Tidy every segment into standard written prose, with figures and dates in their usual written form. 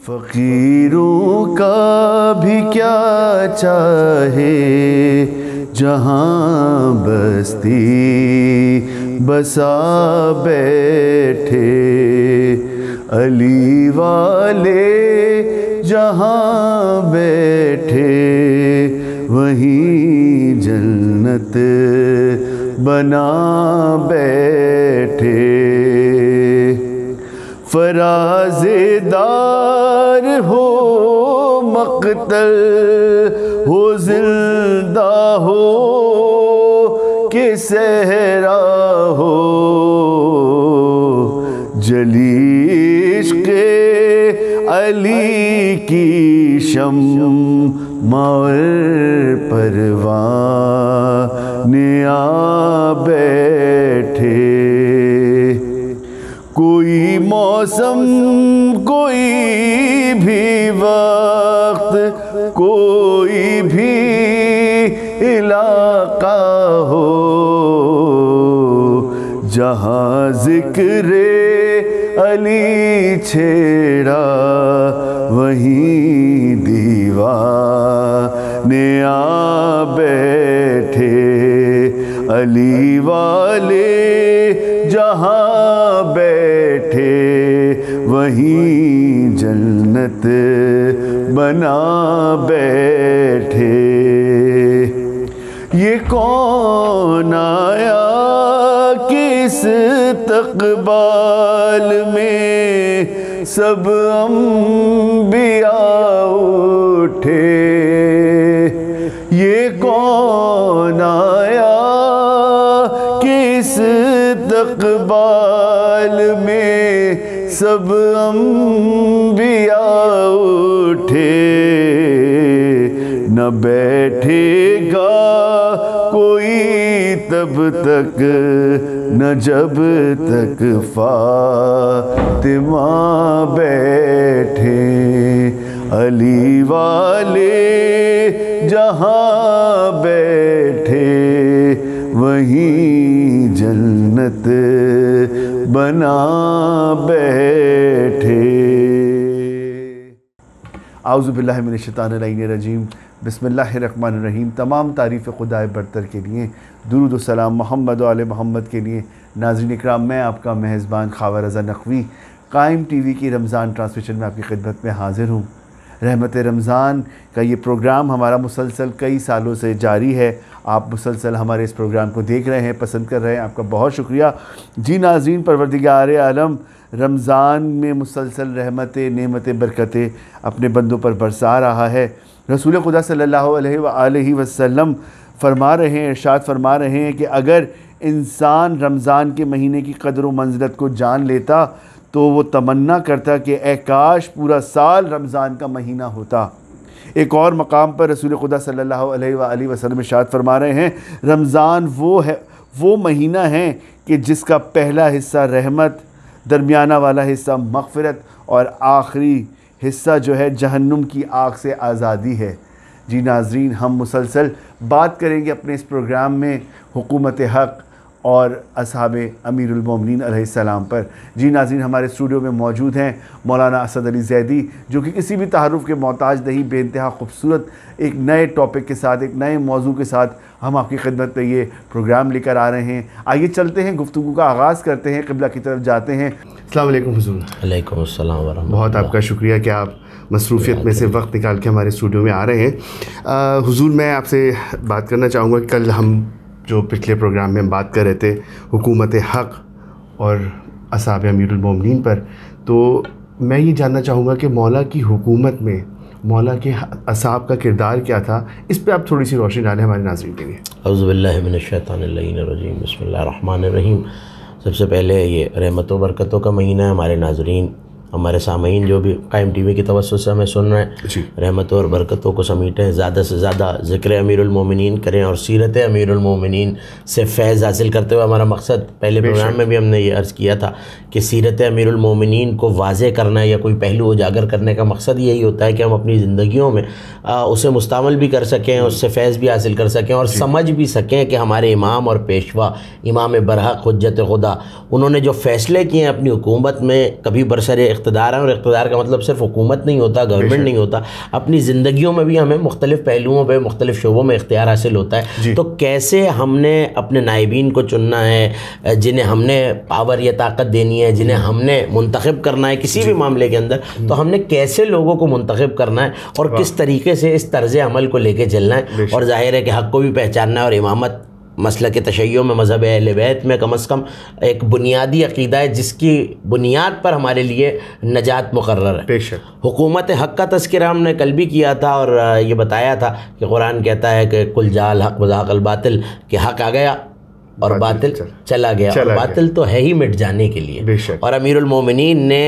فقیروں کا بھی کیا چاہے جہاں بستی بسا بیٹھے، علی والے جہاں بیٹھے وہیں جنت بنا بیٹھے۔ فراز دار ہو مقتل ہو زندہ ہو کہ صحرا ہو، جلی عشق علی کی شمع اور پروان آ بیٹھے۔ کوئی موسم کوئی بھی وقت کوئی بھی علاقہ ہو، جہاں ذکر علی چھیڑا وہیں دیوانے آ بیٹھے۔ علی والے جہاں بیٹھے وہیں جنت بنا بیٹھے۔ یہ کون آیا کس استقبال میں سب انبیاء اٹھے، یہ کون آیا کس استقبال میں سب انبیاء اٹھے، نہ بیٹھے گا کوئی تب تک نہ جب تک فاطمہ بیٹھے۔ علی والے جہاں بیٹھے وہیں جنت بنا بیٹھے۔ اعوذ باللہ من الشیطان الرجیم، بسم اللہ الرحمن الرحیم۔ تمام تعریف خدائے برتر کے لیے، درود و سلام محمد و آل محمد کے لیے۔ ناظرین اکرام، میں آپ کا میزبان خاور رضا نقوی قائم ٹی وی کی رمضان ٹرانسمیشن میں آپ کی خدمت میں حاضر ہوں۔ رحمت رمضان کا یہ پروگرام ہمارا مسلسل کئی سالوں سے جاری ہے۔ آپ مسلسل ہمارے اس پروگرام کو دیکھ رہے ہیں، پسند کر رہے ہیں، آپ کا بہت شکریہ۔ جی ناظرین، پروردگار عالم رمضان میں مسلسل رحمت نعمت برکتیں اپنے بندوں پر برسا رہا ہے۔ رسول خدا صلی اللہ علیہ وآلہ وسلم فرما رہے ہیں، ارشاد فرما رہے ہیں کہ اگر انسان رمضان کے مہینے کی قدر و منزلت کو جان لیتا تو وہ تمنا کرتا کہ اے کاش پورا سال رمضان کا مہینہ ہوتا۔ ایک اور مقام پر رسول خدا صلی اللہ علیہ وآلہ وسلم ارشاد فرما رہے ہیں، رمضان وہ مہینہ ہے کہ جس کا پہلا حصہ رحمت، درمیانہ والا حصہ مغفرت اور آخری حصہ جو ہے جہنم کی آگ سے آزادی ہے۔ جی ناظرین، ہم مسلسل بات کریں گے اپنے اس پروگرام میں حکومت حق اور اصحاب امیر المومنین علیہ السلام پر۔ جی ناظرین، ہمارے اسٹوڈیو میں موجود ہیں مولانا اسد علی زیدی، جو کہ کسی بھی تعارف کے محتاج نہیں، بے انتہا خوبصورت ایک نئے ٹاپک کے ساتھ، ایک نئے موضوع کے ساتھ ہم آپ کی خدمت میں یہ پروگرام لے کر آ رہے ہیں۔ آئیے چلتے ہیں، گفتگو کا آغاز کرتے ہیں، قبلہ کی طرف جاتے ہیں۔ السلام علیکم حضور۔ علیکم السلام ورحمۃ اللہ۔ بہت آپ کا شکریہ کہ آپ مصروفیت میں سے وقت نکال کے ہمارے اسٹوڈیو میں آ رہے ہیں۔ حضور، میں آپ سے بات کرنا چاہوں گا، کل ہم جو پچھلے پروگرام میں ہم بات کر رہے تھے حکومت حق اور اصحاب امیر المومنین پر، تو میں یہ جاننا چاہوں گا کہ مولا کی حکومت میں مولا کے اصحاب کا کردار کیا تھا، اس پہ آپ تھوڑی سی روشنی ڈالیں ہمارے ناظرین کے لیے۔ اعوذ باللہ من الشیطان اللعین الرجیم، بسم اللہ الرحمن الرحیم۔ سب سے پہلے یہ رحمت و برکتوں کا مہینہ ہے۔ ہمارے ناظرین، ہمارے سامعین جو بھی قائم ٹی وی کی توسط سے ہمیں سن رہے ہیں، رحمتوں اور برکتوں کو سمیٹیں، زیادہ سے زیادہ ذکر امیر المومنین کریں اور سیرت امیر المومنین سے فیض حاصل کرتے ہوئے ہمارا مقصد پہلے پروگرام میں بھی ہم نے یہ عرض کیا تھا کہ سیرت امیر المومنین کو واضح کرنا یا کوئی پہلو اجاگر کرنے کا مقصد یہی ہوتا ہے کہ ہم اپنی زندگیوں میں اسے مستعمل بھی کر سکیں، اس سے فیض بھی حاصل کر سکیں اور سمجھ بھی سکیں کہ ہمارے امام اور پیشوا امام برحق حجت خدا، انہوں نے جو فیصلے کیے ہیں اپنی حکومت میں، کبھی برسر اقتدار ہیں، اور اقتدار کا مطلب صرف حکومت نہیں ہوتا، گورنمنٹ نہیں ہوتا، اپنی زندگیوں میں بھی ہمیں مختلف پہلوؤں پہ مختلف شعبوں میں اختیار حاصل ہوتا ہے. تو کیسے ہم نے اپنے نائبین کو چننا ہے، جنہیں ہم نے پاور یا طاقت دینی ہے، جنہیں ہم نے منتخب کرنا ہے کسی بھی معاملے کے اندر، تو ہم نے کیسے لوگوں کو منتخب کرنا ہے اور کس طریقے سے اس طرز عمل کو لے کے چلنا ہے. اور ظاہر ہے کہ حق کو بھی پہچاننا ہے، اور امامت مسلک تشیع میں مذہب اہل بیت میں کم از کم ایک بنیادی عقیدہ ہے جس کی بنیاد پر ہمارے لیے نجات مقرر ہے. حکومت حق کا تذکرہ ہم نے کل بھی کیا تھا، اور یہ بتایا تھا کہ قرآن کہتا ہے کہ کل جاء الحق وزهق الباطل، کہ حق آ گیا اور باطل چلا گیا، اور باطل تو ہے ہی مٹ جانے کے لیے. اور امیر المومنین نے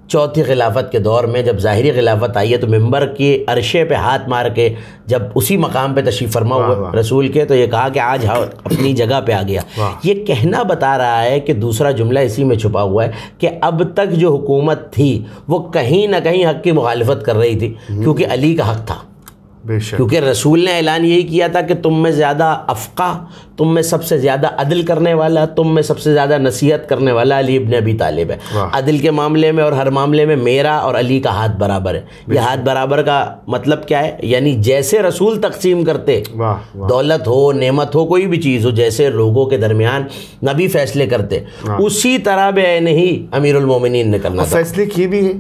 چوتھی خلافت کے دور میں جب ظاہری خلافت آئی ہے تو ممبر کی عرشے پہ ہاتھ مار کے جب اسی مقام پہ تشریف فرما ہوا رسول کے، تو یہ کہا کہ آج اپنی جگہ پہ آ گیا. یہ کہنا بتا رہا ہے کہ دوسرا جملہ اسی میں چھپا ہوا ہے کہ اب تک جو حکومت تھی وہ کہیں نہ کہیں حق کی مخالفت کر رہی تھی، کیونکہ علی کا حق تھا. کیونکہ رسول نے اعلان یہی کیا تھا کہ تم میں زیادہ افقہ، تم میں سب سے زیادہ عدل کرنے والا، تم میں سب سے زیادہ نصیحت کرنے والا علی ابن ابی طالب ہے. عدل کے معاملے میں اور ہر معاملے میں میرا اور علی کا ہاتھ برابر ہے. یہ ہاتھ برابر کا مطلب کیا ہے؟ یعنی جیسے رسول تقسیم کرتے، دولت ہو، نعمت ہو، کوئی بھی چیز ہو، جیسے لوگوں کے درمیان نبی فیصلے کرتے، اسی طرح بعین ہی امیر المومنین نے کرنا تھا. فیصلے کیے بھی ہیں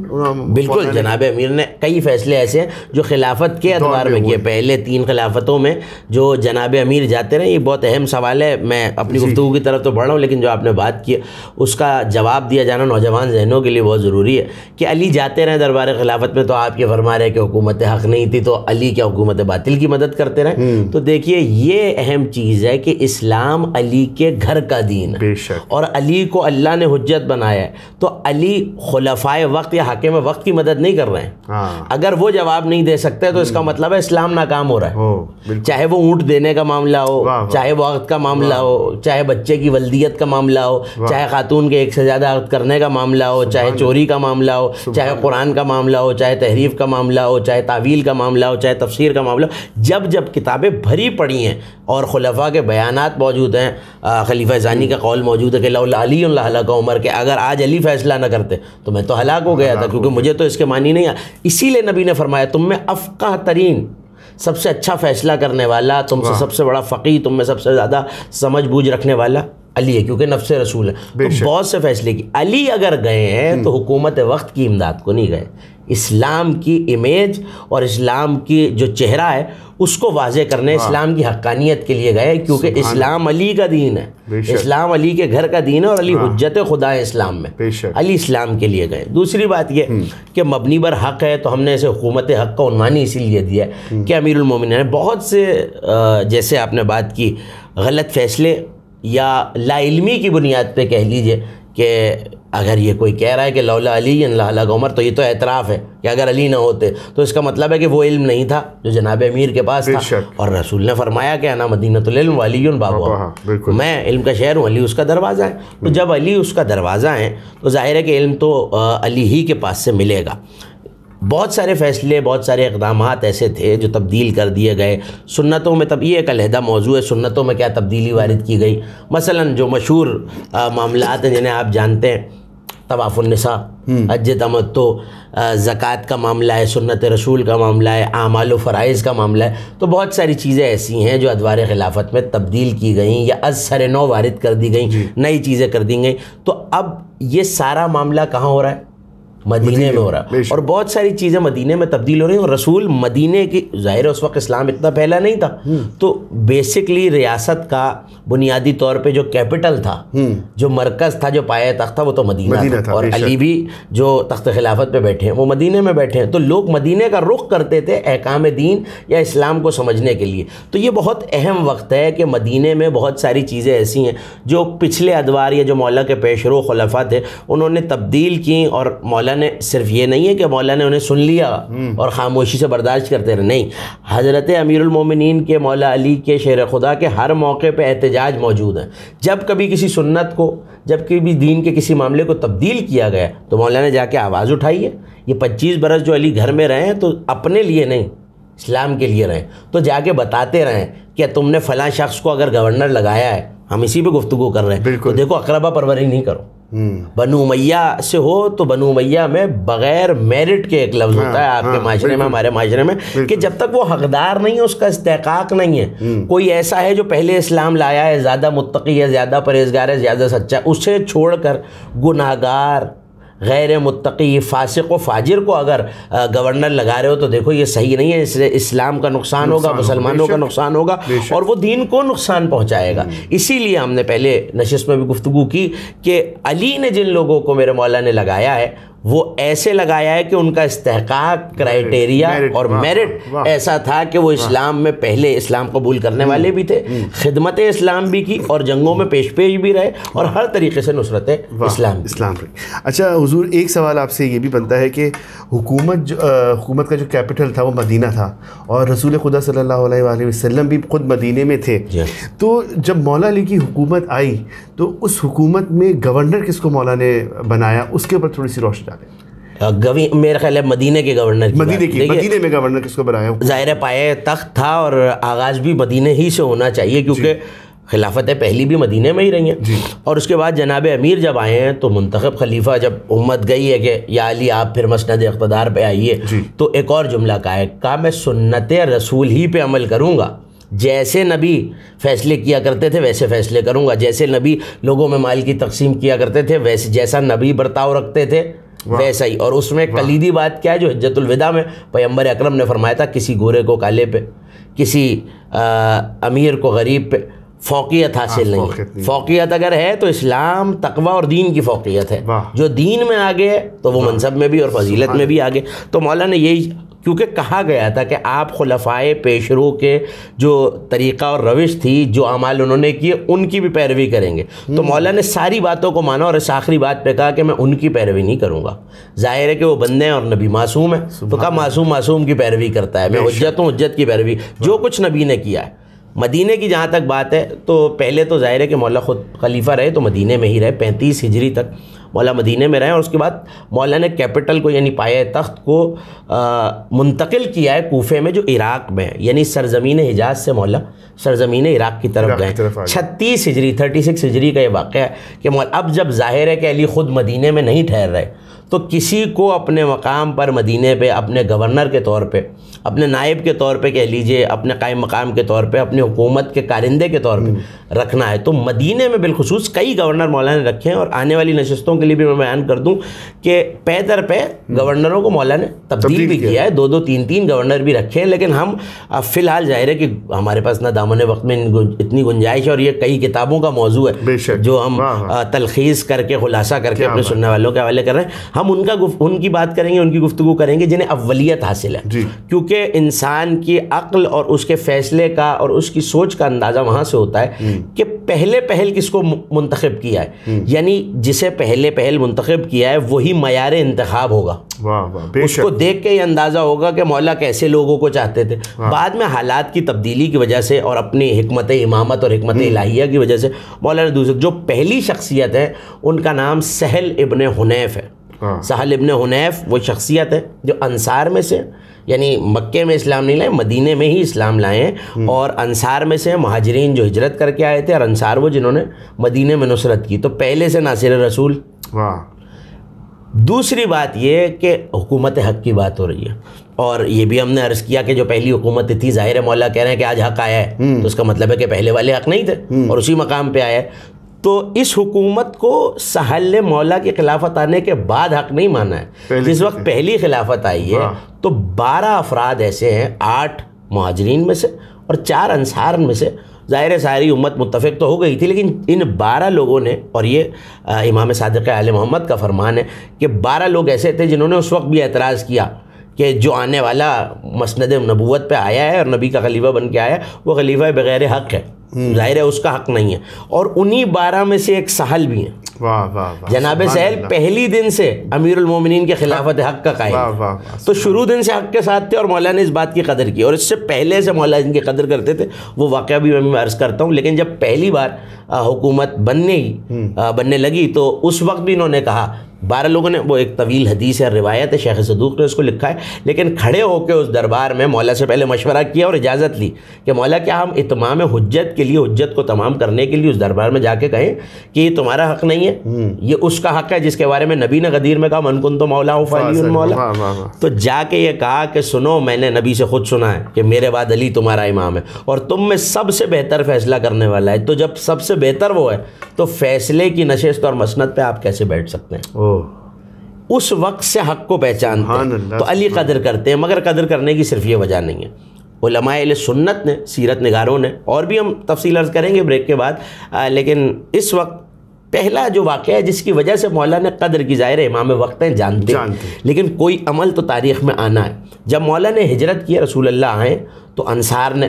بالکل. جناب امیر نے کئی فیصلے ایسے ہیں جو خلافت کے ادوار میں کیے. پہلے 3 خلافتوں میں جو جناب امیر جاتے رہے، یہ بہت اہم سوال ہے. میں اپنی گفتگو کی طرف تو بڑھ رہا ہوں، لیکن جو آپ نے بات کی اس کا جواب دیا جانا نوجوان ذہنوں کے لیے بہت ضروری ہے. کہ علی جاتے رہے دربار خلافت میں، تو آپ یہ فرما رہے کہ حکومت حق نہیں تھی تو علی کیا حکومت باطل کی مدد کرتے رہے؟ تو دیکھیے یہ اہم چیز ہے کہ اسلام علی کے گھر کا دین ہے، اور علی کو اللہ نے حجت بنایا ہے. تو علی خلفائے وقت یا حاکم وقت کی مدد نہیں کر رہے ہیں. اگر وہ جواب نہیں دے سکتے تو اس کا مطلب ہے اسلام ناکام ہو رہا ہے. چاہے وہ اونٹ دینے کا معاملہ ہو، چاہے وہ عقد کا معاملہ ہو، چاہے بچے کی ولدیت کا معاملہ ہو، چاہے خاتون کے ایک سے زیادہ عقد کرنے کا معاملہ ہو، چاہے چوری کا معاملہ ہو، چاہے قرآن کا معاملہ ہو، چاہے تحریف کا معاملہ ہو، چاہے تعویل کا معاملہ ہو، چاہے تفسیر کا معاملہ ہو. جب جب کتابیں بھری پڑی ہیں اور خلفاء کے بیانات موجود ہیں، خلیفہ ثانی کا قول موجود ہے کہ لولا علی لہلک عمر، کہ اگر آج علی فیصلہ نہ کرتے تو میں تو ہلاک ہو گیا تھا، کیونکہ مجھے تو اس کے معنی نہیں ہے. اسی لیے نبی نے فرمایا تم میں افقہ ترین، سب سے اچھا فیصلہ کرنے والا، تم سے سب سے بڑا فقیہ، تم میں سب سے زیادہ سمجھ بوجھ رکھنے والا علی ہے، کیونکہ نفس رسول ہے. تو بہت سے فیصلے کی علی اگر گئے ہیں تو حکومت وقت کی امداد کو نہیں گئے. اسلام کی امیج اور اسلام کی جو چہرہ ہے اس کو واضح کرنے، اسلام کی حقانیت کے لیے گئے، کیونکہ اسلام علی کا دین ہے، اسلام علی کے گھر کا دین ہے، اور علی حجت خدا ہے اسلام میں. علی اسلام کے لیے گئے. دوسری بات یہ کہ مبنی بر حق ہے، تو ہم نے اسے حکومت حق کا عنوان ہی اسی لیے دیا ہے کہ امیر المومنین نے بہت سے جیسے آپ نے بات کی غلط فیصلے یا لا علمی کی بنیاد پہ کہہ لیجئے کہ اگر یہ کوئی کہہ رہا ہے کہ لولا علی لہلک عمر، تو یہ تو اعتراف ہے کہ اگر علی نہ ہوتے، تو اس کا مطلب ہے کہ وہ علم نہیں تھا جو جناب امیر کے پاس تھا. اور رسول نے فرمایا کہ انا مدینۃ العلم وعلی بابها، میں علم کا شہر ہوں، علی اس کا دروازہ ہے. تو جب علی اس کا دروازہ ہے تو ظاہر ہے کہ علم تو علی ہی کے پاس سے ملے گا. بہت سارے فیصلے، بہت سارے اقدامات ایسے تھے جو تبدیل کر دیے گئے. سنتوں میں یہ ایک علیحدہ موضوع ہے، سنتوں میں کیا تبدیلی وارد کی گئی. مثلا جو مشہور معاملات ہیں جنہیں آپ جانتے ہیں، طواف النساء، حج تمتع، زکوٰۃ کا معاملہ ہے، سنت رسول کا معاملہ ہے، اعمال و فرائض کا معاملہ ہے. تو بہت ساری چیزیں ایسی ہیں جو ادوار خلافت میں تبدیل کی گئیں یا از سر نو وارد کر دی گئیں، نئی چیزیں کر دی گئیں. تو اب یہ سارا معاملہ کہاں ہو رہا ہے؟ مدینے میں ہو رہا ہے. اور بہت ساری چیزیں مدینے میں تبدیل ہو رہی ہیں. اور رسول مدینے کی، ظاہر ہے اس وقت اسلام اتنا پھیلا نہیں تھا، تو بیسکلی ریاست کا بنیادی طور پہ جو کیپٹل تھا، جو مرکز تھا، جو پایہ تخت تھا، وہ تو مدینہ تھا. اور علی بھی جو تخت خلافت پہ بیٹھے ہیں وہ مدینے میں بیٹھے ہیں. تو لوگ مدینے کا رخ کرتے تھے احکام دین یا اسلام کو سمجھنے کے لیے. تو یہ بہت اہم وقت ہے کہ مدینے میں بہت ساری چیزیں ایسی ہیں جو پچھلے ادوار یا جو مولا کے پیش رو خلفاء تھے انہوں نے تبدیل کی. اور مولا نے صرف یہ نہیں ہے کہ مولا نے انہیں سن لیا اور خاموشی سے برداشت کرتے رہے، نہیں. حضرت امیر المومنین کے، مولا علی کے، شیر خدا کے ہر موقع پہ احتجاج موجود ہے. جب کبھی کسی سنت کو، جب کبھی دین کے کسی معاملے کو تبدیل کیا گیا تو مولا نے جا کے آواز اٹھائی ہے. یہ 25 برس جو علی گھر میں رہے ہیں تو اپنے لیے نہیں، اسلام کے لیے رہیں. تو جا کے بتاتے رہیں کہ تم نے فلاں شخص کو اگر گورنر لگایا ہے، ہم اسی پہ گفتگو کر رہے ہیں، تو دیکھو اقربا پروری نہیں کرو. بنو امیہ سے ہو تو بنو امیہ میں بغیر میرٹ کے ایک لفظ ہوتا ہے آپ کے معاشرے میں, ہمارے معاشرے میں, کہ جب تک وہ حقدار نہیں ہے اس کا استحقاق نہیں ہے. کوئی ایسا ہے جو پہلے اسلام لایا ہے, زیادہ متقی ہے, زیادہ پرہیزگار ہے, زیادہ سچا ہے, اسے چھوڑ کر گناہگار, غیر متقی, فاسق و فاجر کو اگر گورنر لگا رہے ہو تو دیکھو یہ صحیح نہیں ہے. اس سے اسلام کا نقصان ہوگا, مسلمانوں کا نقصان ہوگا, اور وہ دین کو نقصان پہنچائے گا. اسی لیے ہم نے پہلے نشست میں بھی گفتگو کی کہ علی نے جن لوگوں کو میرے مولا نے لگایا ہے وہ ایسے لگایا ہے کہ ان کا استحقاق, کرائٹیریا اور میرٹ ایسا تھا کہ وہ اسلام میں پہلے اسلام قبول کرنے والے بھی تھے, خدمت اسلام بھی کی, اور جنگوں میں پیش بھی رہے, اور ہر طریقے سے نصرت اسلام. اچھا حضور, ایک سوال آپ سے یہ بھی بنتا ہے کہ حکومت کا جو کیپٹل تھا وہ مدینہ تھا, اور رسول خدا صلی اللہ علیہ وآلہ وسلم بھی خود مدینے میں تھے. تو جب مولا علی کی حکومت آئی تو اس حکومت میں گورنر کس کو مولا نے بنایا, اس کے اوپر تھوڑی سی روشنی ڈالیں. میرا خیال ہے مدینے کے گورنر, مدینے میں گورنر کس کو بنایا؟ ظاہر پائے تخت تھا اور آغاز بھی مدینے ہی سے ہونا چاہیے, کیونکہ خلافتیں پہلی بھی مدینے میں ہی رہی ہیں. اور اس کے بعد جناب امیر جب آئے ہیں تو منتخب خلیفہ جب امت گئی ہے کہ یا علی آپ پھر مسند اقتدار پہ آئیے, تو ایک اور جملہ کہا میں سنت رسول ہی پہ عمل کروں گا, جیسے نبی فیصلے کیا کرتے تھے ویسے فیصلے کروں گا, جیسے نبی لوگوں میں مال کی تقسیم کیا کرتے تھے ویسے, جیسا نبی برتاؤ رکھتے تھے ویسا ہی. اور اس میں کلیدی بات کیا ہے جو حجت الوداع میں پیغمبر اکرم نے فرمایا تھا, کسی گورے کو کالے پہ, کسی امیر کو غریب پہ فوقیت حاصل نہیں ہے. فوقیت اگر ہے تو اسلام, تقوی اور دین کی فوقیت ہے. جو دین میں آگے ہے تو وہ منصب میں بھی اور فضیلت میں بھی آگے. تو مولا نے یہی, کیونکہ کہا گیا تھا کہ آپ خلفائے پیشرو کے جو طریقہ اور روش تھی, جو اعمال انہوں نے کیے ان کی بھی پیروی کریں گے. تو مولا نے ساری باتوں کو مانا اور اس آخری بات پہ کہا کہ میں ان کی پیروی نہیں کروں گا. ظاہر ہے کہ وہ بندے ہیں اور نبی معصوم ہے, تو کہا معصوم کی پیروی کرتا ہے, میں حجت ہوں, حجت کی پیروی جو کچھ نبی نے کیا ہے. مدینے کی جہاں تک بات ہے تو پہلے تو ظاہر ہے کہ مولا خود خلیفہ رہے تو مدینے میں ہی رہے, 35 ہجری تک مولا مدینے میں رہے, اور اس کے بعد مولا نے کیپٹل کو یعنی پایہ تخت کو منتقل کیا ہے کوفے میں جو عراق میں ہے, یعنی سرزمین حجاز سے مولا سرزمین عراق کی طرف گئے. 36 ہجری 36 ہجری کا یہ واقعہ ہے کہ مولا اب جب ظاہر ہے کہ علی خود مدینے میں نہیں ٹھہر رہے تو کسی کو اپنے مقام پر مدینے پہ اپنے گورنر کے طور پہ, اپنے نائب کے طور پہ کہہ لیجئے, اپنے قائم مقام کے طور پہ, اپنی حکومت کے کارندے کے طور پہ رکھنا ہے. تو مدینے میں بالخصوص کئی گورنر مولا نے رکھے ہیں, اور آنے والی نشستوں کے لیے بھی میں بیان کر دوں کہ پے در پہ گورنروں کو مولا نے تبدیل بھی کیا ہے, 2 3 گورنر بھی رکھے ہیں. لیکن ہم فی الحال ظاہر ہے کہ ہمارے پاس نہ دامن وقت میں اتنی گنجائش ہے, اور یہ کئی کتابوں کا موضوع ہے جو ہم تلخیص کر کے خلاصہ کر کے اپنے سننے والوں کے حوالے کر رہے ہیں. ہم ان کی بات کریں گے, ان کی گفتگو کریں گے جنہیں اولیت حاصل ہے, کیونکہ انسان کی عقل اور اس کے فیصلے کا اور اس کی سوچ کا اندازہ وہاں سے ہوتا ہے کہ پہل کس کو منتخب کیا ہے, یعنی جسے پہل منتخب کیا ہے وہی معیار انتخاب ہوگا. اس کو دیکھ کے یہ اندازہ ہوگا کہ مولا کیسے لوگوں کو چاہتے تھے. بعد میں حالات کی تبدیلی کی وجہ سے اور اپنی حکمت امامت اور حکمت الہیہ کی وجہ سے مولا نے دوسرے جو پہلی شخصیت ہے ان کا نام سہل ابن حنیف ہے. سہل ابن حنیف وہ شخصیت ہے جو انصار میں سے, یعنی مکے میں اسلام نہیں لائے, مدینے میں ہی اسلام لائے ہیں, اور انصار میں سے مہاجرین جو ہجرت کر کے آئے تھے, اور انصار وہ جنہوں نے مدینے میں نصرت کی. تو پہلے سے ناصر رسول. دوسری بات یہ کہ حکومت حق کی بات ہو رہی ہے, اور یہ بھی ہم نے عرض کیا کہ جو پہلی حکومت تھی, ظاہر مولا کہہ رہے ہیں کہ آج حق آیا ہے, تو اس کا مطلب ہے کہ پہلے والے حق نہیں تھے اور اسی مقام پہ آیا ہے. تو اس حکومت کو سہل مولا کی خلافت آنے کے بعد حق نہیں مانا ہے. جس وقت پہلی خلافت آئی ہے تو 12 افراد ایسے ہیں, 8 مہاجرین میں سے اور 4 انصار میں سے. ظاہر ساری امت متفق تو ہو گئی تھی, لیکن ان 12 لوگوں نے, اور یہ امام صادق آل محمد کا فرمان ہے کہ 12 لوگ ایسے تھے جنہوں نے اس وقت بھی اعتراض کیا کہ جو آنے والا مسند نبوت پہ آیا ہے اور نبی کا خلیفہ بن کے آیا ہے وہ خلیفہ بغیر حق ہے, ظاہر ہے اس کا حق نہیں ہے. اور انہی 12 میں سے ایک سہل بھی ہیں. جناب سہل پہلی دن سے امیر المومنین کے خلافت حق کا قائم, تو شروع دن سے حق کے ساتھ تھے, اور مولا نے اس بات کی قدر کی, اور اس سے پہلے سے مولا ان کی قدر کرتے تھے. وہ واقعہ بھی میں عرض کرتا ہوں. لیکن جب پہلی بار حکومت بننے لگی تو اس وقت بھی انہوں نے کہا 12 لوگوں نے، وہ ایک طویل حدیث ہے، روایت ہے، شیخ صدوق نے اس کو لکھا ہے، لیکن کھڑے ہو کے اس دربار میں مولا سے پہلے مشورہ کیا اور اجازت لی کہ مولا کیا ہم اتمام حجت کے لیے، حجت کو تمام کرنے کے لیے اس دربار میں جا کے کہیں کہ یہ تمہارا حق نہیں ہے، یہ اس کا حق ہے جس کے بارے میں نبی نے غدیر میں کہا من کنت مولا فعلی مولا. تو جا کے یہ کہا کہ سنو، میں نے نبی سے خود سنا ہے کہ میرے بعد علی تمہارا امام ہے اور تم میں سب سے بہتر فیصلہ کرنے والا ہے. تو جب سب سے بہتر وہ ہے تو فیصلے کی نشست اور مسند پہ آپ کیسے بیٹھ سکتے ہیں؟ اس وقت سے حق کو پہچانتے ہیں تو علی قدر کرتے ہیں. مگر قدر کرنے کی صرف یہ وجہ نہیں ہے، علماء اہل سنت نے، سیرت نگاروں نے، اور بھی ہم تفصیل عرض کریں گے بریک کے بعد، لیکن اس وقت پہلا جو واقعہ ہے جس کی وجہ سے مولا نے قدر کی، ظاہر ہے امام وقت ہیں، جانتے ہیں، لیکن کوئی عمل تو تاریخ میں آنا ہے. جب مولا نے ہجرت کی، رسول اللہ آئے تو انصار نے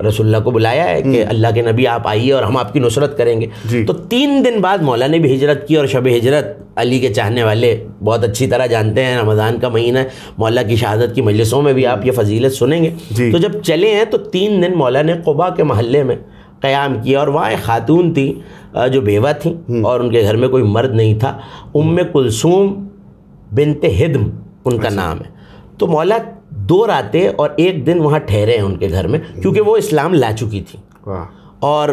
رسول اللہ کو بلایا ہے کہ اللہ کے نبی آپ آئیے اور ہم آپ کی نصرت کریں گے. تو 3 دن بعد مولا نے بھی ہجرت کی، اور شب ہجرت علی کے چاہنے والے بہت اچھی طرح جانتے ہیں، رمضان کا مہینہ ہے، مولا کی شہادت کی مجلسوں میں بھی آپ یہ فضیلت سنیں گے. تو جب چلے ہیں تو 3 دن مولا نے قبا کے محلے میں قیام کیا، اور وہاں ایک خاتون تھی جو بیوہ تھیں اور ان کے گھر میں کوئی مرد نہیں تھا، ام کلثوم بنت ہدم ان کا نام ہے. تو مولا 2 راتیں اور 1 دن وہاں ٹھہرے ہیں ان کے گھر میں، کیونکہ وہ اسلام لا چکی تھی اور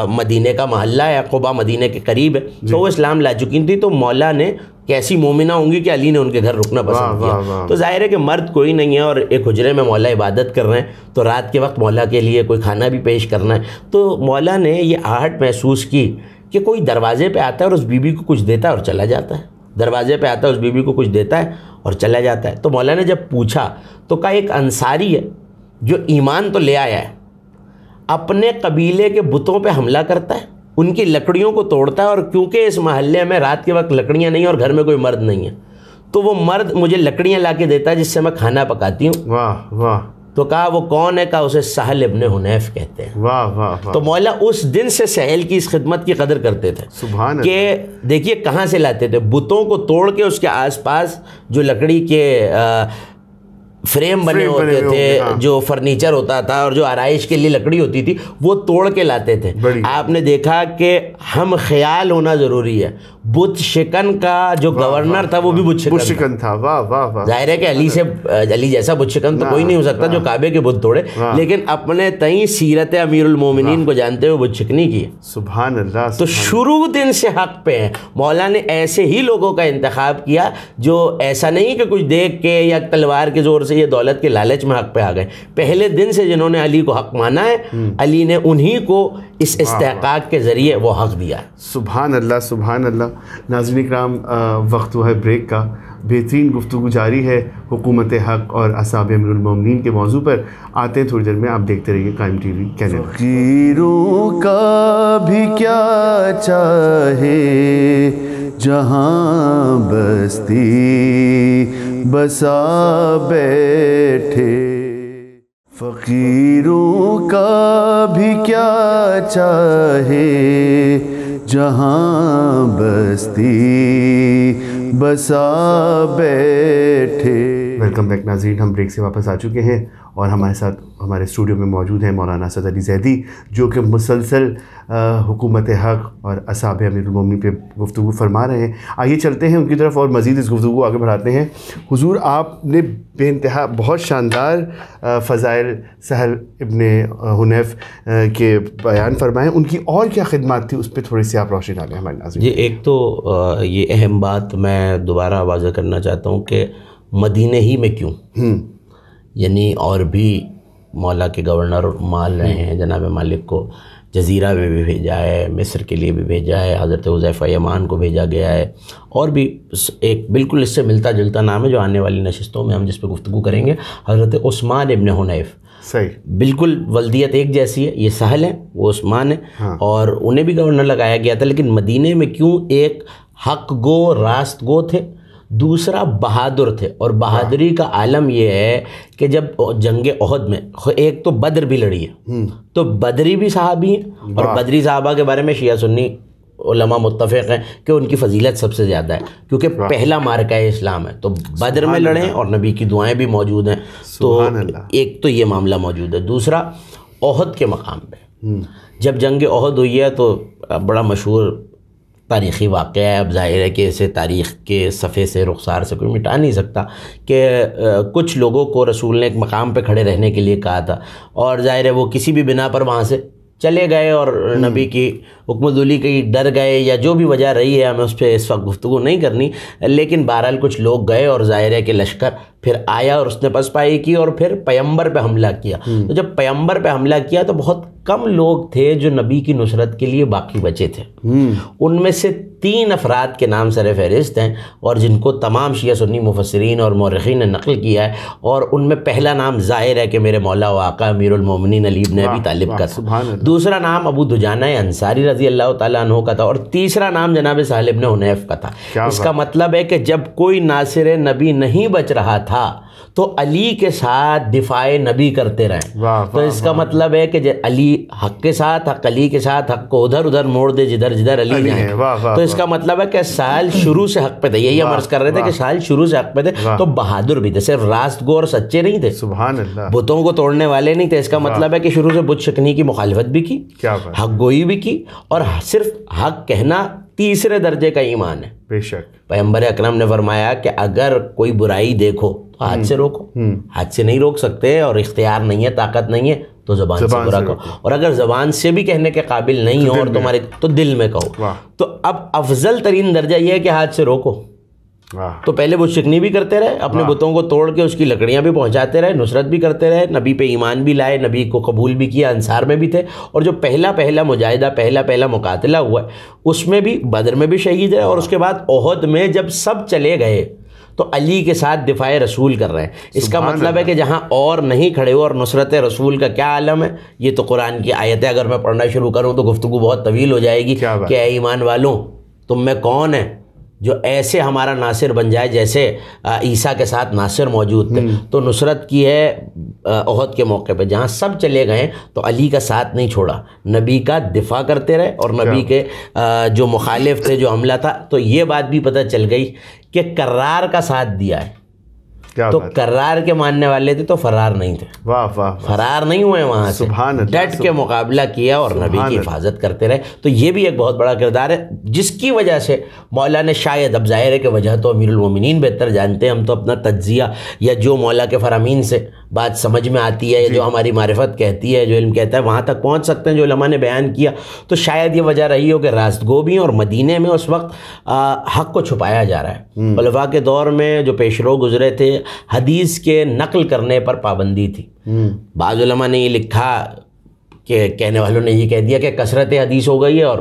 مدینے کا محلہ ہے، قبا مدینے کے قریب ہے، تو وہ اسلام لا چکی تھی. تو مولا نے کیسی مومنہ ہوں گی کہ علی نے ان کے گھر رکنا پسند کیا. تو ظاہر ہے کہ مرد کوئی نہیں ہے اور ایک حجرے میں مولا عبادت کر رہے ہیں، تو رات کے وقت مولا کے لیے کوئی کھانا بھی پیش کرنا ہے. تو مولا نے یہ آہٹ محسوس کی کہ کوئی دروازے پہ آتا ہے اور اس بی بی کو کچھ دیتا ہے اور چلا جاتا ہے، دروازے پہ آتا ہے اس بی بی کو کچھ دیتا ہے اور چلا جاتا ہے. تو مولا نے جب پوچھا تو کہا ایک انصاری ہے جو ایمان تو لے آیا ہے، اپنے قبیلے کے بتوں پہ حملہ کرتا ہے، ان کی لکڑیوں کو توڑتا ہے، اور کیونکہ اس محلے میں رات کے وقت لکڑیاں نہیں اور گھر میں کوئی مرد نہیں ہے تو وہ مرد مجھے لکڑیاں لا کے دیتا ہے جس سے میں کھانا پکاتی ہوں. واہ واہ. تو کہا وہ کون ہے؟ کہا اسے سہل ابن حنیف کہتے ہیں. واہ واہ. تو مولا اس دن سے سہل کی اس خدمت کی قدر کرتے تھے. سبحان اللہ. کہ دیکھیے کہاں سے لاتے تھے، بتوں کو توڑ کے اس کے آس پاس جو لکڑی کے فریم بنے ہوتے تھے، جو فرنیچر ہوتا تھا اور جو آرائش کے لیے لکڑی ہوتی تھی وہ توڑ کے لاتے تھے. آپ نے دیکھا کہ ہم خیال ہونا ضروری ہے. بت شکن کا جو گورنر تھا وہ بھی بت شکن تھا. واہ واہ واہ. ظاہر ہے کہ علی جیسا بت شکن تو کوئی نہیں ہو سکتا جو کعبے کے بت توڑے، لیکن اپنے تئیں سیرت امیر المومنین کو جانتے ہوئے بت شکنی کی. سبحان اللہ. تو شروع دن سے حق پہ ہیں. مولا نے ایسے ہی لوگوں کا انتخاب کیا جو ایسا نہیں کہ کچھ دیکھ کے یا تلوار کے زور سے یہ دولت کے لالچ میں حق پہ آ گئے. پہلے دن سے جنہوں نے علی کو حق مانا ہے، علی نے انہی کو اس استحقاق کے ذریعے وہ حق دیا. سبحان اللہ سبحان اللہ. ناظرین اکرام، وقت ہوا ہے بریک کا. بہترین گفتگو جاری ہے حکومت حق اور اصحاب امیر المومنین کے موضوع پر. آتے ہیں تھوڑی دیر میں، آپ دیکھتے رہیے قائم ٹی وی کینیڈا. فقیروں کا بھی کیا چاہے جہاں بستی بسا بیٹھے، فقیروں کا بھی کیا چاہے جہاں بستی بسا بیٹھے. ویلکم بیک ناظرین، ہم بریک سے واپس آ چکے ہیں اور ہمارے ساتھ ہمارے اسٹوڈیو میں موجود ہیں مولانا اسد علی زیدی، جو کہ مسلسل حکومت حق اور اصحاب امیر المومنین پہ گفتگو فرما رہے ہیں. آئیے چلتے ہیں ان کی طرف اور مزید اس گفتگو کو آگے بڑھاتے ہیں. حضور، آپ نے بے انتہا بہت شاندار فضائل سہل ابن حنیف کے بیان فرمائے. ان کی اور کیا خدمات تھی، اس پہ تھوڑی سی آپ روشنی ڈالیں ہمارے ناظرین. جی، ایک تو یہ اہم بات میں دوبارہ واضح کرنا چاہتا ہوں کہ مدینہ ہی میں کیوں، یعنی اور بھی مولا کے گورنر مال رہے ہیں. جناب مالک کو جزیرہ میں بھی بھیجا ہے، مصر کے لیے بھی بھیجا ہے، حضرت حذیفہ یمان کو بھیجا گیا ہے، اور بھی ایک بالکل اس سے ملتا جلتا نام ہے جو آنے والی نشستوں میں ہم جس پہ گفتگو کریں گے، حضرت عثمان ابن حنیف. صحیح، بالکل ولدیت ایک جیسی ہے. یہ سہل ہیں، وہ عثمان ہیں، اور انہیں بھی گورنر لگایا گیا تھا. لیکن مدینے میں کیوں؟ ایک حق گو راست گو تھے، دوسرا بہادر تھے. اور بہادری کا عالم یہ ہے کہ جب جنگ احد میں ایک تو بدر بھی لڑی ہے، تو بدری بھی صحابی ہیں، اور بدری صحابہ کے بارے میں شیعہ سنی علماء متفق ہیں کہ ان کی فضیلت سب سے زیادہ ہے، کیونکہ پہلا معرکہ اسلام ہے. تو بدر میں لڑیں اور نبی کی دعائیں بھی موجود ہیں. تو ایک تو یہ معاملہ موجود ہے. دوسرا احد کے مقام پہ جب جنگ احد ہوئی ہے تو بڑا مشہور تاریخی واقعہ ہے. اب ظاہر ہے کہ اسے تاریخ کے صفحے سے رخسار سے کوئی مٹا نہیں سکتا کہ کچھ لوگوں کو رسول نے ایک مقام پہ کھڑے رہنے کے لیے کہا تھا اور ظاہر ہے وہ کسی بھی بنا پر وہاں سے چلے گئے اور نبی کی حکم الولی کی ڈر گئے یا جو بھی وجہ رہی ہے ہمیں اس پہ اس وقت گفتگو نہیں کرنی. لیکن بہرحال کچھ لوگ گئے اور ظاہر ہے کہ لشکر پھر آیا اور اس نے پسپائی کی اور پھر پیغمبر پہ حملہ کیا. تو جب پیغمبر پہ حملہ کیا تو بہت کم لوگ تھے جو نبی کی نصرت کے لیے باقی بچے تھے. ان میں سے 3 افراد کے نام سر فہرست ہیں اور جن کو تمام شیعہ سنی مفسرین اور مورخین نے نقل کیا ہے. اور ان میں پہلا نام ظاہر ہے کہ میرے مولا و آقا امیر المومنین علی بن ابی طالب کا تھا. دوسرا نام ابو دجانہ انصاری رضی اللہ تعالیٰ عنہ کا تھا اور تیسرا نام جناب سہل بن حنیف کا تھا. اس کا مطلب ہے کہ جب کوئی ناصر نبی نہیں بچ رہا تھا تو علی کے ساتھ دفاع نبی کرتے رہیں. تو اس کا مطلب ہے کہ علی حق کے ساتھ حق علی کے ساتھ حق کو ادھر ادھر موڑ دے جدھر جدھر علی جائیں. تو اس کا مطلب ہے کہ سال شروع سے حق پہ تھے. یہی ہم عرض کر رہے تھے کہ سال شروع سے حق پہ تھے تو بہادر بھی تھے, صرف راست گو اور سچے نہیں تھے, سبحان اللہ, بتوں کو توڑنے والے نہیں تھے. اس کا مطلب ہے کہ شروع سے بت شکنی کی مخالفت بھی کی, حق گوئی بھی کی اور صرف حق کہنا تیسرے درجے کا ایمان ہے. بے شک پیغمبر اکرم نے فرمایا کہ اگر کوئی برائی دیکھو تو ہاتھ سے روکو, ہاتھ سے نہیں روک سکتے اور اختیار نہیں ہے, طاقت نہیں ہے تو زبان سے برا کہو, اور اگر زبان سے بھی کہنے کے قابل نہیں ہو اور تمہارے تو دل میں کہو. تو اب افضل ترین درجہ یہ ہے کہ ہاتھ سے روکو. تو پہلے وہ شکنی بھی کرتے رہے, اپنے بتوں کو توڑ کے اس کی لکڑیاں بھی پہنچاتے رہے, نصرت بھی کرتے رہے, نبی پہ ایمان بھی لائے, نبی کو قبول بھی کیا, انصار میں بھی تھے. اور جو پہلا مجاہدہ پہلا مقاتلہ ہوا ہے اس میں بھی, بدر میں بھی شہید رہے, اور اس کے بعد احد میں جب سب چلے گئے تو علی کے ساتھ دفاع رسول کر رہے ہیں. اس کا مطلب ہے کہ جہاں اور نہیں کھڑے ہو, اور نصرت رسول کا کیا عالم ہے. یہ تو قرآن کی آیتیں اگر میں پڑھنا شروع کروں تو گفتگو بہت طویل ہو جائے گی کہ اے ایمان والوں تم میں کون ہے جو ایسے ہمارا ناصر بن جائے جیسے عیسیٰ کے ساتھ ناصر موجود تھے. تو نصرت کی ہے احد کے موقع پہ, جہاں سب چلے گئے تو علی کا ساتھ نہیں چھوڑا, نبی کا دفاع کرتے رہے. اور نبی کے جو مخالف تھے, جو حملہ تھا, تو یہ بات بھی پتہ چل گئی کہ کرار کا ساتھ دیا ہے. تو کرار کے ماننے والے تھے تو فرار نہیں تھے. فرار نہیں ہوئے وہاں سے, ڈٹ کے مقابلہ کیا اور نبی کی حفاظت کرتے رہے. تو یہ بھی ایک بہت بڑا کردار ہے جس کی وجہ سے مولا نے شاید, اب ظاہر ہے کہ وجہ تو امیر المومنین بہتر جانتے ہیں, ہم تو اپنا تجزیہ یا جو مولا کے فرامین سے بات سمجھ میں آتی ہے, جو ہماری معرفت کہتی ہے, جو علم کہتا ہے, وہاں تک پہنچ سکتے ہیں جو علماء نے بیان کیا. تو شاید یہ وجہ رہی ہو کہ راست گو بھی, اور مدینے میں اس وقت حق کو چھپایا جا رہا ہے. خلفاء کے دور میں جو پیشرو گزرے تھے, حدیث کے نقل کرنے پر پابندی تھی. بعض علماء نے یہ لکھا کہ کہنے والوں نے یہ کہہ دیا کہ کثرت حدیث ہو گئی ہے, اور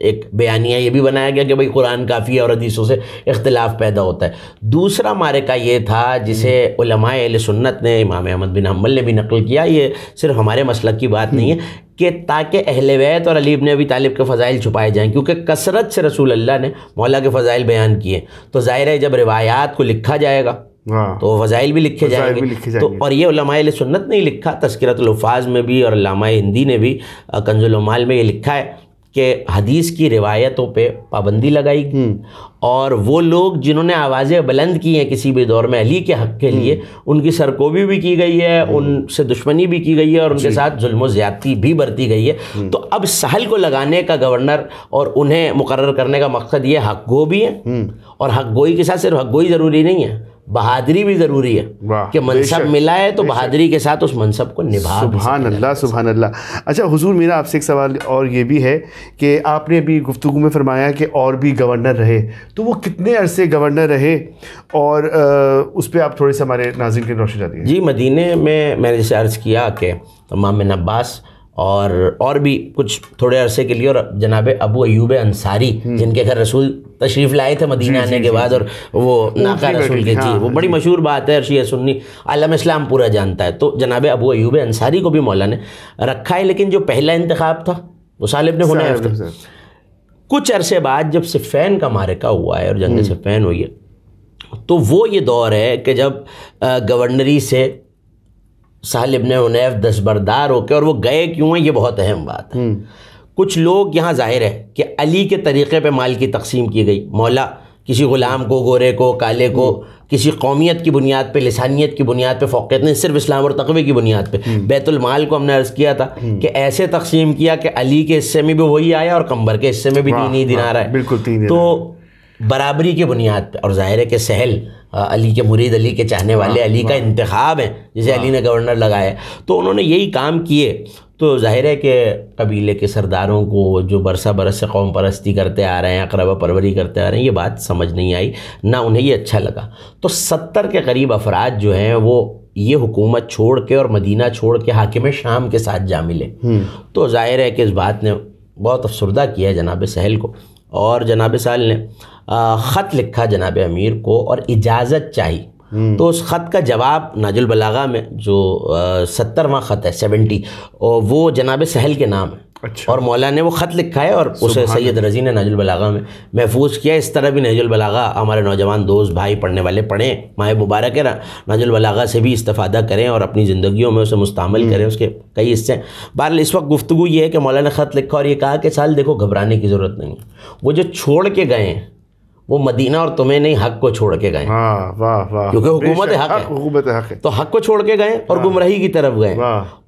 ایک بیانیہ یہ بھی بنایا گیا کہ بھئی قرآن کافی ہے اور حدیثوں سے اختلاف پیدا ہوتا ہے. دوسرا معرکہ یہ تھا جسے علماء اہل سنت نے, امام احمد بن حنبل نے بھی نقل کیا, یہ صرف ہمارے مسلک کی بات نہیں ہے, کہ تاکہ اہل بیت اور علی بن ابی طالب کے فضائل چھپائے جائیں, کیونکہ کثرت سے رسول اللہ نے مولا کے فضائل بیان کیے. تو ظاہر ہے جب روایات کو لکھا جائے گا تو فضائل بھی لکھے جائیں گے. تو اور یہ علماء اہل سنت نے ہی لکھا, تذکرۃ الحفاظ میں بھی اور علامہ ہندی نے بھی کنز العمال میں یہ لکھا ہے کہ حدیث کی روایتوں پہ پابندی لگائی گئی, اور وہ لوگ جنہوں نے آوازیں بلند کی ہیں کسی بھی دور میں علی کے حق کے لیے, ان کی سرکوبی بھی کی گئی ہے, ان سے دشمنی بھی کی گئی ہے, اور ان کے ساتھ ظلم و زیادتی بھی برتی گئی ہے. تو اب سہل کو لگانے کا گورنر اور انہیں مقرر کرنے کا مقصد یہ حق گو بھی ہے, اور حق گوئی کے ساتھ صرف حق گوئی ضروری نہیں ہے, بہادری بھی ضروری ہے کہ منصب ملا ہے تو بہادری کے ساتھ اس منصب کو نبھا. سبحان اللہ, سبحان اللہ. اچھا حضور, میرا آپ سے ایک سوال اور یہ بھی ہے کہ آپ نے بھی گفتگو میں فرمایا کہ اور بھی گورنر رہے, تو وہ کتنے عرصے گورنر رہے, اور اس پہ آپ تھوڑے سے ہمارے ناظرین کی روشنی ڈالیں. جی, مدینے میں نے جیسے عرض کیا کہ امام بن عباس اور بھی کچھ تھوڑے عرصے کے لیے, اور جناب ابو ایوب انصاری جن کے گھر رسول تشریف لائے تھے مدینہ آنے کے بعد, اور وہ ناقہ رسول کے, وہ بڑی مشہور بات ہے, شیعہ سنی عالم اسلام پورا جانتا ہے. تو جناب ابو ایوب انصاری کو بھی مولا نے رکھا ہے, لیکن جو پہلا انتخاب تھا وہ سہل بن حنیف تھا. کچھ عرصے بعد جب صفین کا معرکہ ہوا ہے اور جنگ صفین ہوئی ہے, تو وہ یہ دور ہے کہ جب گورنری سے سہل بن حنیف دستبردار ہو کے, اور وہ گئے کیوں ہیں یہ بہت اہم بات ہے. کچھ لوگ یہاں ظاہر ہے کہ علی کے طریقے پہ مال کی تقسیم کی گئی, مولا کسی غلام کو، گورے کو، کالے کو کسی قومیت کی بنیاد پہ، لسانیت کی بنیاد پہ فوقیت نہیں، صرف اسلام اور تقوی کی بنیاد پہ. بیت المال کو ہم نے عرض کیا تھا کہ ایسے تقسیم کیا کہ علی کے حصے میں بھی وہی آیا اور قمبر کے حصے میں بھی 3 دینار آئے. بالکل 3 تو برابری کی بنیاد پہ. اور ظاہر ہے کہ سہل علی کے مرید، علی کے چاہنے والے، علی کا انتخاب ہیں جسے علی نے گورنر لگایا، تو انہوں نے یہی کام کیے. تو ظاہر ہے کہ قبیلے کے سرداروں کو جو برسہ برس سے قوم پرستی کرتے آ رہے ہیں، اقربا پروری کرتے آ رہے ہیں، یہ بات سمجھ نہیں آئی، نہ انہیں یہ اچھا لگا. تو 70 کے قریب افراد جو ہیں وہ یہ حکومت چھوڑ کے اور مدینہ چھوڑ کے حاکم شام کے ساتھ جا ملے. تو ظاہر ہے کہ اس بات نے بہت افسردہ کیا جناب سہل کو، اور جناب سہل نے خط لکھا جناب امیر کو اور اجازت چاہی. تو اس خط کا جواب نہج البلاغہ میں جو 70واں خط ہے 70 وہ جناب سہل کے نام ہے. اور مولا نے وہ خط لکھا ہے اور اسے سید رضی نے نہج البلاغہ میں محفوظ کیا. اس طرح بھی نہج البلاغہ ہمارے نوجوان دوست بھائی پڑھنے والے پڑھیں، ماہ مبارک ہے، نہج البلاغہ سے بھی استفادہ کریں اور اپنی زندگیوں میں اسے مستعمل کریں. اس کے کئی حصے ہیں. بہرحال اس وقت گفتگو یہ ہے کہ مولا نے خط لکھا اور یہ کہا کہ سال دیکھو گھبرانے کی ضرورت نہیں ہے، وہ جو چھوڑ کے گئے ہیں وہ مدینہ اور تمہیں نہیں، حق کو چھوڑ کے گئے، کیونکہ حکومت حق ہے، تو حق کو چھوڑ کے گئے اور گمراہی کی طرف گئے.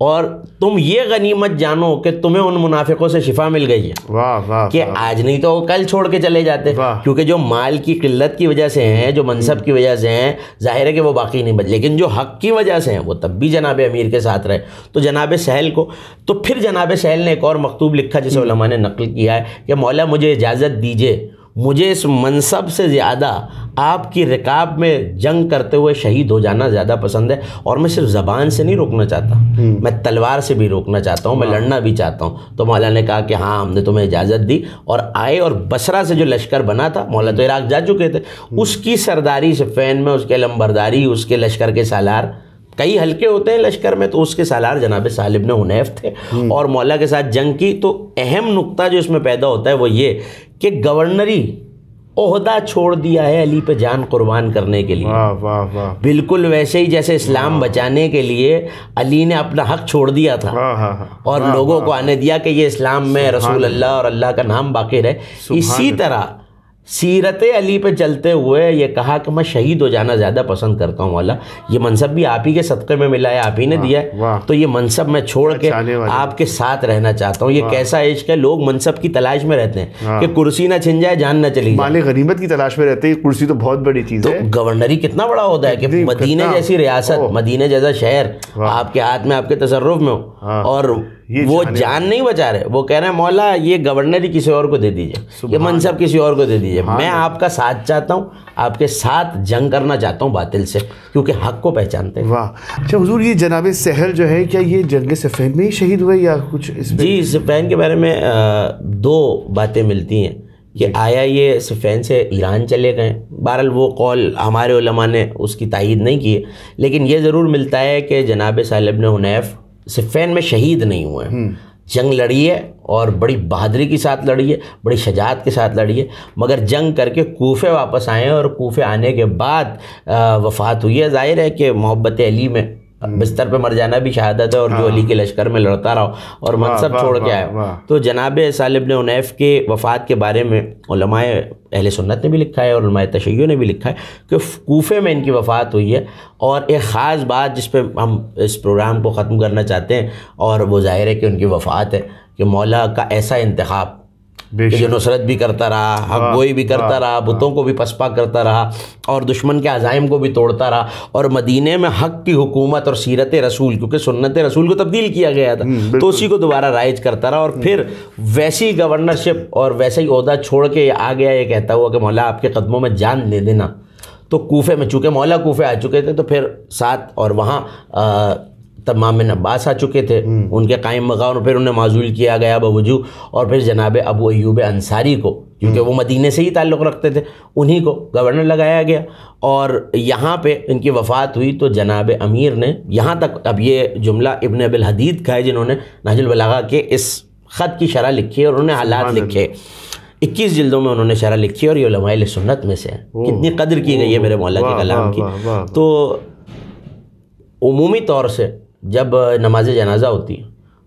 اور تم یہ غنیمت جانو کہ تمہیں ان منافقوں سے شفا مل گئی ہے کہ آج نہیں تو کل چھوڑ کے چلے جاتے، کیونکہ جو مال کی قلت کی وجہ سے ہیں، جو منصب کی وجہ سے ہیں، ظاہر ہے کہ وہ باقی نہیں بچ، لیکن جو حق کی وجہ سے ہیں وہ تب بھی جناب امیر کے ساتھ رہے. تو جناب سہل کو، تو پھر جناب سہل نے ایک اور مکتوب لکھا جسے علماء نے نقل کیا ہے کہ مولا مجھے اجازت دیجیے، مجھے اس منصب سے زیادہ آپ کی رکاب میں جنگ کرتے ہوئے شہید ہو جانا زیادہ پسند ہے. اور میں صرف زبان سے نہیں روکنا چاہتا، میں تلوار سے بھی روکنا چاہتا ہوں، میں لڑنا بھی چاہتا ہوں. تو مولا نے کہا کہ ہاں ہم نے تمہیں اجازت دی. اور آئے اور بصرہ سے جو لشکر بنا تھا، مولا تو عراق جا چکے تھے، اس کی سرداری صفین میں، اس کے لمبرداری، اس کے لشکر کے سالار، کئی حلقے ہوتے ہیں لشکر میں، تو اس کے سالار جناب سہل بن حنیف تھے اور مولا کے ساتھ جنگ کی. تو اہم نقطہ جو اس میں پیدا ہوتا ہے وہ یہ کہ گورنری عہدہ چھوڑ دیا ہے علی پہ جان قربان کرنے کے لیے. بالکل ویسے ہی جیسے اسلام بچانے کے لیے علی نے اپنا حق چھوڑ دیا تھا اور لوگوں کو آنے دیا کہ یہ اسلام میں رسول اللہ اور اللہ کا نام باقی رہے. اسی طرح سیرت علی پہ چلتے ہوئے یہ کہا کہ میں شہید ہو جانا زیادہ پسند کرتا ہوں مولا، یہ منصب بھی آپ ہی کے صدقے میں ملا ہے، آپ ہی نے دیا ہے، تو یہ منصب میں چھوڑ کے آپ کے ساتھ رہنا چاہتا ہوں. یہ کیسا عشق ہے، لوگ منصب کی تلاش میں رہتے ہیں کہ کرسی نہ چھن جائے، جان نہ چلی جائے، مال غنیمت کی تلاش میں رہتے ہیں. کرسی تو بہت بڑی چیز ہے. تو گورنری کتنا بڑا عہدہ ہے کہ مدینہ جیسی ریاست، مدینہ جیسا شہر آپ کے ہاتھ میں، آپ کے تصرف میں ہو، اور وہ جان نہیں بچا رہے. وہ کہہ رہے ہیں مولا یہ گورنری کسی اور کو دے دیجئے، یہ منصب کسی اور کو دے دیجئے، میں آپ کا ساتھ چاہتا ہوں، آپ کے ساتھ جنگ کرنا چاہتا ہوں باطل سے، کیونکہ حق کو پہچانتے ہیں. واہ. اچھا حضور، یہ جناب سہل جو ہے کیا یہ جنگ صفین میں ہی شہید ہوئے یا کچھ اس میں؟ جی، صفین کے بارے میں 2 باتیں ملتی ہیں کہ آیا یہ صفین سے ایران چلے گئے. بہرحال وہ قول ہمارے علماء نے اس کی تائید نہیں کی ہے، لیکن یہ ضرور ملتا ہے کہ جناب سہل بن حنیف صفین میں شہید نہیں ہوئے. جنگ لڑی ہے اور بڑی بہادری کے ساتھ لڑی ہے، بڑی شجاعت کے ساتھ لڑی ہے، مگر جنگ کر کے کوفے واپس آئے ہیں اور کوفے آنے کے بعد وفات ہوئی ہے. ظاہر ہے کہ محبت علی میں بستر پہ مر جانا بھی شہادت ہے، اور جو علی کے لشکر میں لڑتا رہا اور منصب چھوڑ کے آیا. تو جناب سہل بن حنیف کے وفات کے بارے میں علماء اہل سنت نے بھی لکھا ہے اور علماء تشیع نے بھی لکھا ہے کہ کوفے میں ان کی وفات ہوئی ہے. اور ایک خاص بات جس پہ ہم اس پروگرام کو ختم کرنا چاہتے ہیں، اور وہ ظاہر ہے کہ ان کی وفات ہے کہ مولا کا ایسا انتخاب کہ جو نصرت بھی کرتا رہا، حق گوئی بھی کرتا رہا، بتوں کو بھی پسپا کرتا رہا اور دشمن کے عزائم کو بھی توڑتا رہا، اور مدینے میں حق کی حکومت اور سیرت رسول، کیونکہ سنت رسول کو تبدیل کیا گیا تھا، تو اسی کو دوبارہ رائج کرتا رہا. اور پھر ویسی گورنرشپ اور ویسا ہی عہدہ چھوڑ کے آ گیا یہ کہتا ہوا کہ مولا آپ کے قدموں میں جان دے دینا. تو کوفے میں، چونکہ مولا کوفے آ چکے تھے، تو پھر ساتھ اور وہاں تمام بن عباس آ چکے تھے، ان کے قائم مقام، اور پھر انہیں معزول کیا گیا بوجو. اور پھر جناب ابو ایوب انصاری کو، کیونکہ وہ مدینے سے ہی تعلق رکھتے تھے، انہی کو گورنر لگایا گیا. اور یہاں پہ ان کی وفات ہوئی تو جناب امیر نے یہاں تک، اب یہ جملہ ابن ابی الحدید کا ہے جنہوں نے نہج البلاغہ کے اس خط کی شرح لکھی ہے اور انہوں نے حالات لکھے. 21 جلدوں میں انہوں نے شرح لکھی اور یہ علماء اہل سنت میں سے ہیں. کتنی قدر کی گئی ہے میرے مولا کے کلام کی. تو عمومی طور سے جب نماز جنازہ ہوتی ہے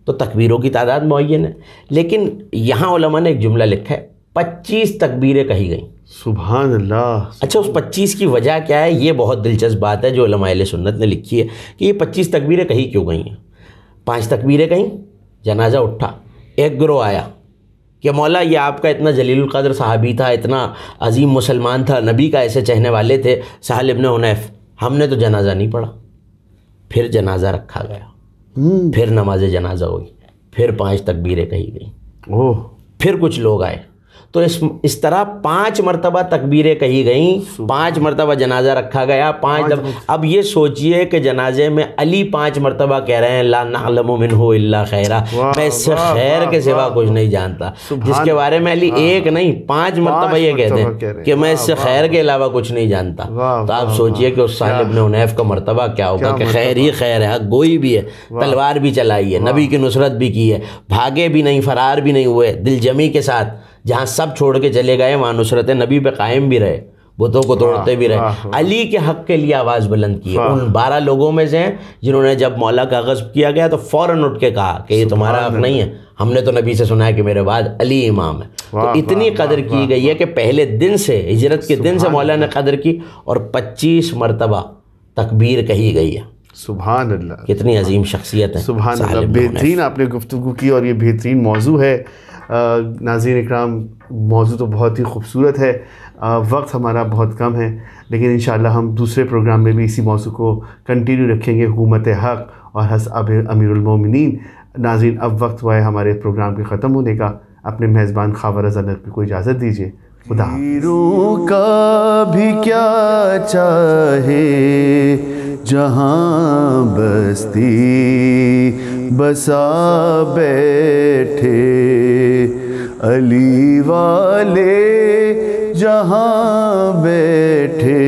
تو تکبیروں کی تعداد معین ہے، لیکن یہاں علماء نے ایک جملہ لکھا ہے 25 تکبیریں کہی گئیں. سبحان اللہ. اچھا اس 25 کی وجہ کیا ہے؟ یہ بہت دلچسپ بات ہے جو علماء اہل سنت نے لکھی ہے کہ یہ 25 تکبیریں کہی کیوں گئی ہیں. 5 تکبیریں کہیں، جنازہ اٹھا، ایک گروہ آیا کہ مولا یہ آپ کا اتنا جلیل القدر صحابی تھا، اتنا عظیم مسلمان تھا، نبی کا ایسے چہنے والے تھے سہل ابن حنیف، ہم نے تو جنازہ نہیں پڑھا. پھر جنازہ رکھا گیا، پھر نماز جنازہ ہوئی، پھر 5 تکبیریں کہی گئیں، پھر کچھ لوگ آئے، تو اس طرح 5 مرتبہ تکبیریں کہی گئیں، 5 مرتبہ جنازہ رکھا گیا، 5 دفعہ. اب یہ سوچئے کہ جنازے میں علی 5 مرتبہ کہہ رہے ہیں لا نعلم منہ الا خیرا، میں اس سے خیر کے سوا کچھ نہیں جانتا، جس کے بارے میں علی ایک نہیں 5 مرتبہ یہ کہتے ہیں کہ میں اس سے خیر کے علاوہ کچھ نہیں جانتا. تو آپ سوچئے کہ اس سہل ابن حنیف کا مرتبہ کیا ہوگا کہ خیر ہی خیر ہے، حق گوئی بھی ہے، تلوار بھی چلائی ہے، نبی کی نصرت بھی کی ہے، بھاگے بھی نہیں، فرار بھی نہیں ہوئے، دل جمی کے ساتھ جہاں سب چھوڑ کے چلے گئے وہاں نصرت نبی پہ قائم بھی رہے، بتوں کو توڑتے بھی رہے، علی کے حق کے لیے آواز بلند کی ہے. ان 12 لوگوں میں سے ہیں جنہوں نے جب مولا کا غضب کیا گیا تو فوراً اٹھ کے کہا کہ یہ تمہارا حق نہیں ہے، ہم نے تو نبی سے سنا ہے کہ میرے بعد علی امام ہے. تو اتنی قدر کی گئی ہے کہ پہلے دن سے، ہجرت کے دن سے مولا نے قدر کی، اور 25 مرتبہ تکبیر کہی گئی ہے. سبحان اللہ. کتنی عظیم شخصیت ہے. سبحان اللہ. بہترین آپ نے گفتگو کی اور یہ بہترین موضوع ہے. ناظرین اکرام، موضوع تو بہت ہی خوبصورت ہے، وقت ہمارا بہت کم ہے، لیکن انشاءاللہ ہم دوسرے پروگرام میں بھی اسی موضوع کو کنٹینیو رکھیں گے، حکومت حق اور امیر المومنین. ناظرین اب وقت ہوا ہے ہمارے پروگرام کے ختم ہونے کا. اپنے میزبان خاور رضا نقوی کو اجازت دیجیے. خدا حافظ. پیروں کا بھی کیا چاہے جہاں بستی بسا بیٹھے، علی والے جہاں بیٹھے